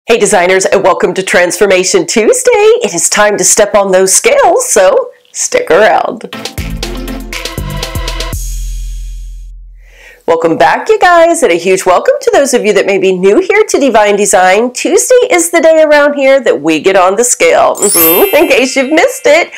Hey designers, and welcome to Transformation Tuesday. It is time to step on those scales, so stick around. Welcome back, you guys, and a huge welcome to those of you that may be new here to DeeVine DeeZine. Tuesday is the day around here that we get on the scale. In case you've missed it,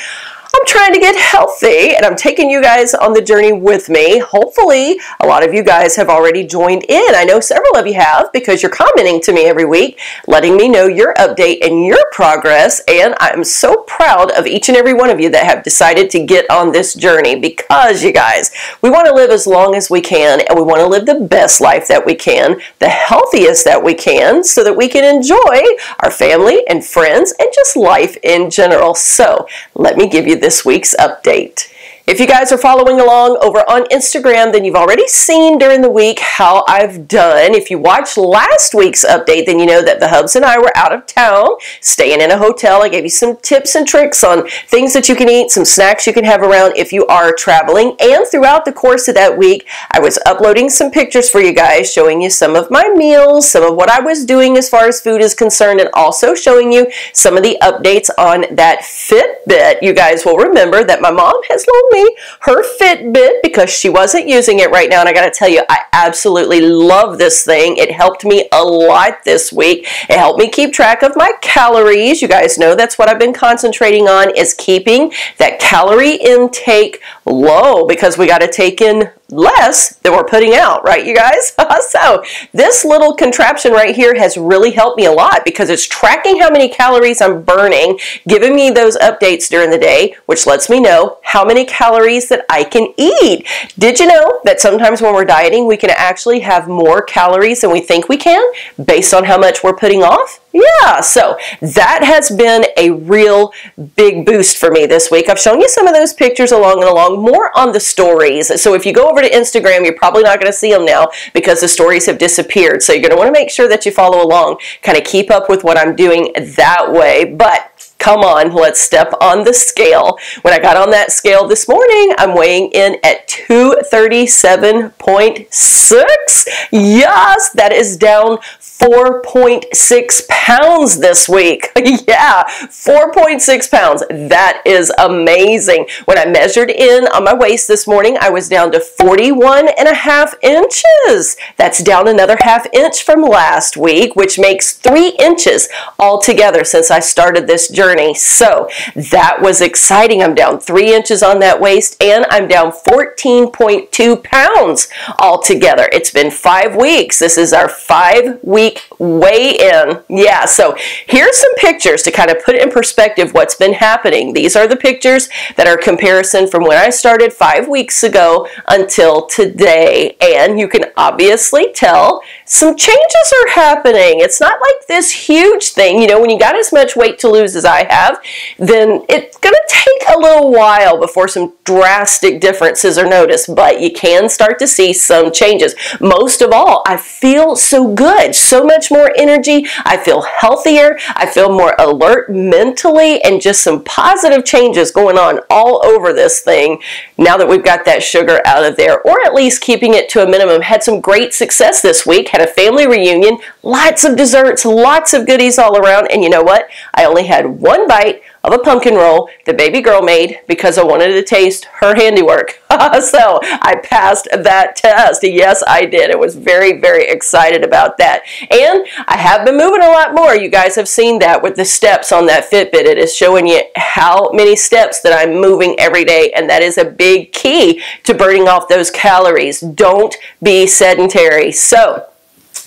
I'm trying to get healthy, and I'm taking you guys on the journey with me. Hopefully, a lot of you guys have already joined in. I know several of you have because you're commenting to me every week, letting me know your update and your progress, and I'm so proud of each and every one of you that have decided to get on this journey because, you guys, we want to live as long as we can, and we want to live the best life that we can, the healthiest that we can, so that we can enjoy our family and friends and just life in general. So, let me give you this week's update. If you guys are following along over on Instagram, then you've already seen during the week how I've done. If you watched last week's update, then you know that the hubs and I were out of town, staying in a hotel. I gave you some tips and tricks on things that you can eat, some snacks you can have around if you are traveling. And throughout the course of that week, I was uploading some pictures for you guys, showing you some of my meals, some of what I was doing as far as food is concerned, and also showing you some of the updates on that FitBit. You guys will remember that my mom has loaned me her FitBit because she wasn't using it right now, and I gotta tell you, I absolutely love this thing. It helped me a lot this week. It helped me keep track of my calories. You guys know that's what I've been concentrating on, is keeping that calorie intake low because we got to take in less than we're putting out, right, you guys? So this little contraption right here has really helped me a lot because it's tracking how many calories I'm burning, giving me those updates during the day, which lets me know how many calories that I can eat. Did you know that sometimes when we're dieting, we can actually have more calories than we think we can based on how much we're putting off? Yeah, so that has been a real big boost for me this week. I've shown you some of those pictures along and along, more on the stories. So if you go over to Instagram, you're probably not going to see them now because the stories have disappeared. So you're going to want to make sure that you follow along, kind of keep up with what I'm doing that way. But come on, let's step on the scale. When I got on that scale this morning, I'm weighing in at 237.6. Yes, that is down 4.6 pounds this week. Yeah, 4.6 pounds. That is amazing. When I measured in on my waist this morning, I was down to 41.5 inches. That's down another ½ inch from last week, which makes 3 inches altogether since I started this journey. So that was exciting. I'm down 3 inches on that waist, and I'm down 14.2 pounds altogether. It's been 5 weeks. This is our 5-week weigh-in. Yeah, so here's some pictures to kind of put it in perspective what's been happening. These are the pictures that are comparison from when I started 5 weeks ago until today, and you can obviously tell some changes are happening. It's not like this huge thing. You know, when you got as much weight to lose as I have, then it's going to take a little while before some drastic differences are noticed, but you can start to see some changes. Most of all, I feel so good, so much more energy. I feel healthier. I feel more alert mentally, and just some positive changes going on all over this thing now that we've got that sugar out of there, or at least keeping it to a minimum. Had some great success this week. Had a family reunion, lots of desserts, lots of goodies all around, and you know what? I only had one bite of a pumpkin roll the baby girl made because I wanted to taste her handiwork. So I passed that test. Yes, I did. I was very, very excited about that. And I have been moving a lot more. You guys have seen that with the steps on that Fitbit. It is showing you how many steps that I'm moving every day, and that is a big key to burning off those calories. Don't be sedentary. So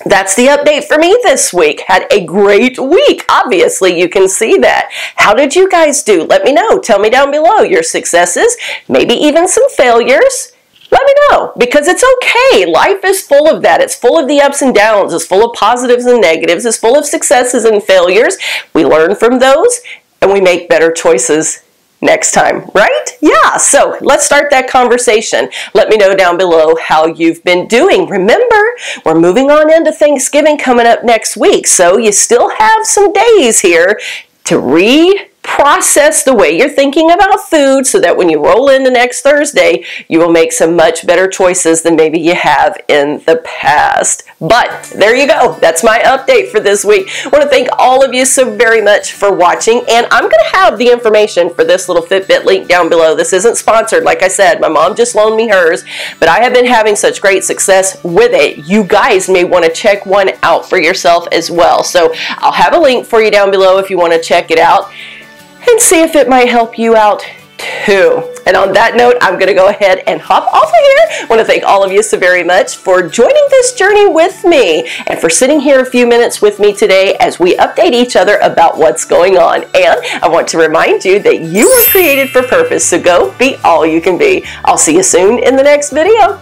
that's the update for me this week. Had a great week. Obviously, you can see that. How did you guys do? Let me know. Tell me down below your successes, maybe even some failures. Let me know, because it's okay. Life is full of that. It's full of the ups and downs. It's full of positives and negatives. It's full of successes and failures. We learn from those, and we make better choices next time, right? Yeah, so let's start that conversation. Let me know down below how you've been doing. Remember, we're moving on into Thanksgiving coming up next week, so you still have some days here to process the way you're thinking about food so that when you roll into next Thursday, you will make some much better choices than maybe you have in the past. But there you go. That's my update for this week. I want to thank all of you so very much for watching, and I'm going to have the information for this little Fitbit link down below. This isn't sponsored. Like I said, my mom just loaned me hers, but I have been having such great success with it. You guys may want to check one out for yourself as well. So I'll have a link for you down below if you want to check it out and see if it might help you out too. And on that note, I'm going to go ahead and hop off of here. I want to thank all of you so very much for joining this journey with me and for sitting here a few minutes with me today as we update each other about what's going on. And I want to remind you that you were created for purpose, so go be all you can be. I'll see you soon in the next video.